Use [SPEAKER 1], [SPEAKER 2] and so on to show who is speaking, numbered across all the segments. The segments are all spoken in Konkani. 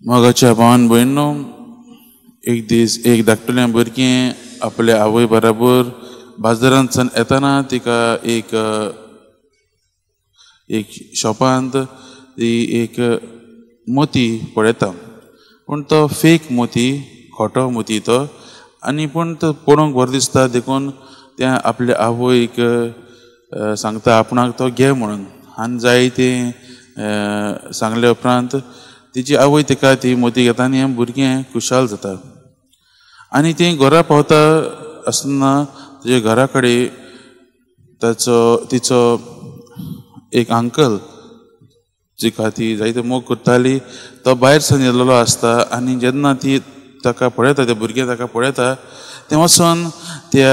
[SPEAKER 1] मोगाच्या भावान भयणो, एक दीस एक धाकटुलें भुरगें आपल्या आवय बराबर बाजारांतल्यान येतना तिका एक शॉपांत एक मोती पळयता. पूण तो फेक मोती, खोटो मोती तो. आनी पूण तो पळोवंक बरो दिसता देखून त्या आपल्या आवयक सांगता आपणाक तो घे म्हणून. आनी जाय तें सांगले उपरांत तिची आवय तिका ती मोती घेता आनी हें भुरगें खुशाल जाता. आनी तें घरा पावता आसतना तेजे घरा कडेन तिचो एक अंकल, जिका ती जायते मोग करताली, तो भायर सावन येयल्लो आसता. आनी जेन्ना ती ताका पळयता, त्या भुरग्याक ताका पळयता, तें वचोन त्या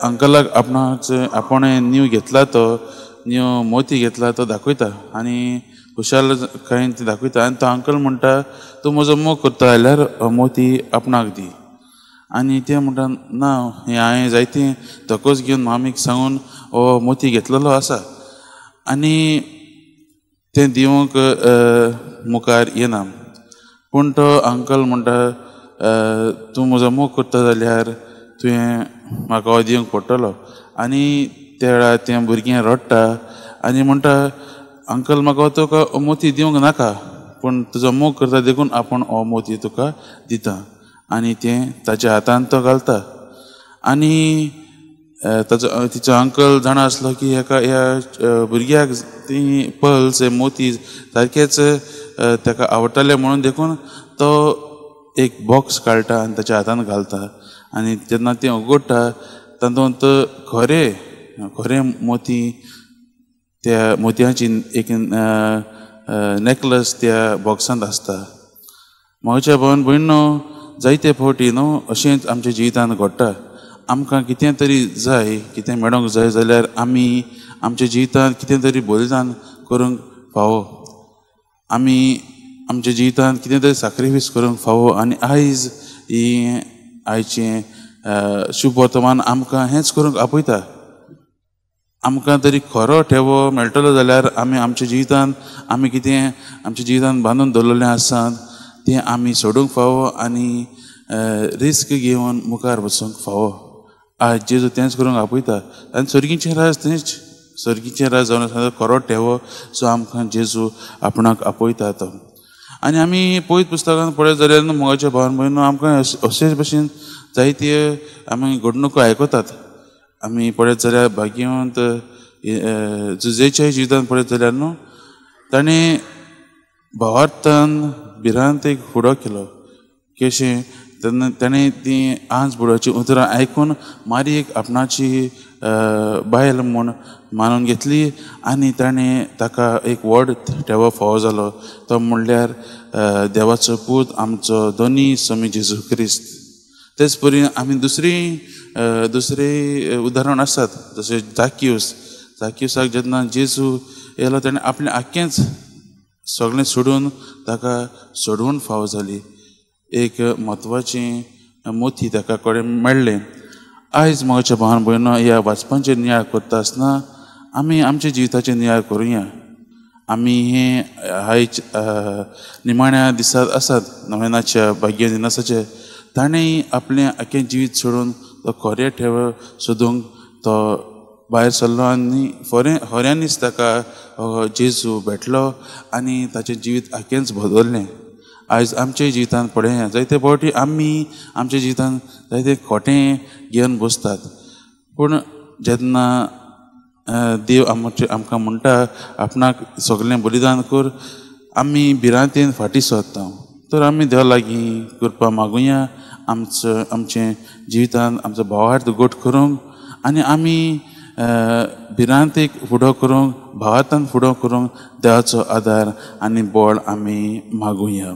[SPEAKER 1] अंकलाक आपण न्यू घेतला तो न्यू मोती घेतला तो दाखयता आनी खुशालकायेन ती दाखयता. आनी तो अंकल म्हणटा, तूं म्हजो मोग करता जाल्यार हो मोती आपणाक दी. आनी ते म्हणटा, ना, हांवें जायते धोकोच घेवन मामीक सांगून हो मोती घेतलेलो आसा आनी तें दिवंक मुखार येना. पूण तो अंकल म्हणटा, तूं म्हजो मोग करता जाल्यार तुवें म्हाका हो दिवंक पडटलो. आनी त्या वेळार तें भुरगें रडटा आनी म्हणटा, अंकल, म्हाका तुका हो मोती दिवंक नाका, पूण तुजो मोग करता देखून आपूण हो मोती तुका दिता. आनी तें ताच्या हातांत तो घालता. आनी तिचो अंकल जाणा आसलो की ह्या भुरग्याक ती पल्स मोती सारकेच ताका आवडटले म्हणून देखून तो एक बॉक्स काडटा आनी ताच्या हातांत घालता. आनी जेन्ना तें उगडटा तातूंत खरे मोती, त्या मोतयांची एक नेकलस त्या बॉक्सांत आसता. मोगाच्या भावान भयणो, जायते फावटी न्हू अशेंच आमच्या जिवितांत घडटा. आमकां कितें तरी जाय, कितें मेळोंक जाय जाल्यार आमी आमच्या जिवितांत कितें तरी बलिदान करूंक फावो. आमी आमच्या जिवितांत कितें तरी सॅक्रिफायस करूंक फावो. आनी आयचें शुभ वर्तमान आमकां हेंच करूंक आपयता. आमकां तरी खरो ठेवो मेळटलो जाल्यार आमी आमच्या जिवितांत आमी कितें आमच्या जिवितांत बांदून दवरलेलें आसात तें आमी सोडूंक फावो आनी रिस्क घेवन मुखार वचूंक फावो. आज जेजू तेंच करूंक आपयता. आनी सर्गीचें राज तेंच, सर्गीचें राज जावन आसा खरो ठेवो जो आमकां जेजू आपणाक आपयता तो. आनी आमी पयत पुस्तकांत पळयत जाल्यार मोगाच्या भावान भयणो, आमकां अशेच भशेन जायते आमी घडणुको आयकतात. आमी पळयत जाल्यार भाग्यवंत जुजेच्या जिवितांत पळयत जाल्यार न्हू, ताणें भावार्थान भिरांत एक फुडो केलो. कशें तेन्ना ताणें ती आंच बुडोवची उतरां आयकून मारयेक आपणाची बायल म्हूण मानून घेतली आनी ताणें ताका एक व्हड ठेवो फावो जालो. तो म्हणल्यार देवाचो पूत, आमचो दोनी स्वामी जेजू क्रिस्त. तेच परी आमी दुसरे उदाहरण आसात, जशें जाक्यूसाक जेन्ना जेजू येयलो ताणें आपलें आख्खेंच सगळें सोडून ताका सोडवून फावो जाली. एक म्हत्वाचें मोती ताका कडेन मेळ्ळें. आयज मोगाच्या भावान भयणो, ह्या वाचपांचेर नियाळ करता आसतना आमी आमच्या जिविताचेर नियाळ करुया. आमी आयज निमाण्या दिसांत आसात, नोवेनाच्या भाग्य दिनासाचे. ताणें आपलें आख्खें जिवीत सोडून तो खरें ठेवो सोदूंक तो भायर सरलो आनी खऱ्यांनीच ताका जेजू भेटलो आनी ताचें जिवीत आख्खेंच बदल्लें. आयज आमच्या जिवितांत पळया, जायते फावटी आमी आमच्या जिवितांत जायते खोटें घेवन बसतात. पूण जेन्ना देव आमकां म्हणटा आपणाक सगळें बलिदान कर, आमी भिरांतेन फाटीं सरता. तर आमी देवा लागीं कृपा मागुया आमचें जिवितांत आमचो भावार्थ घट करूंक आनी आमी भिरांतेक फुडो करूंक, भावार्थान फुडो करूंक देवाचो आदार आनी बळ आमी मागुया.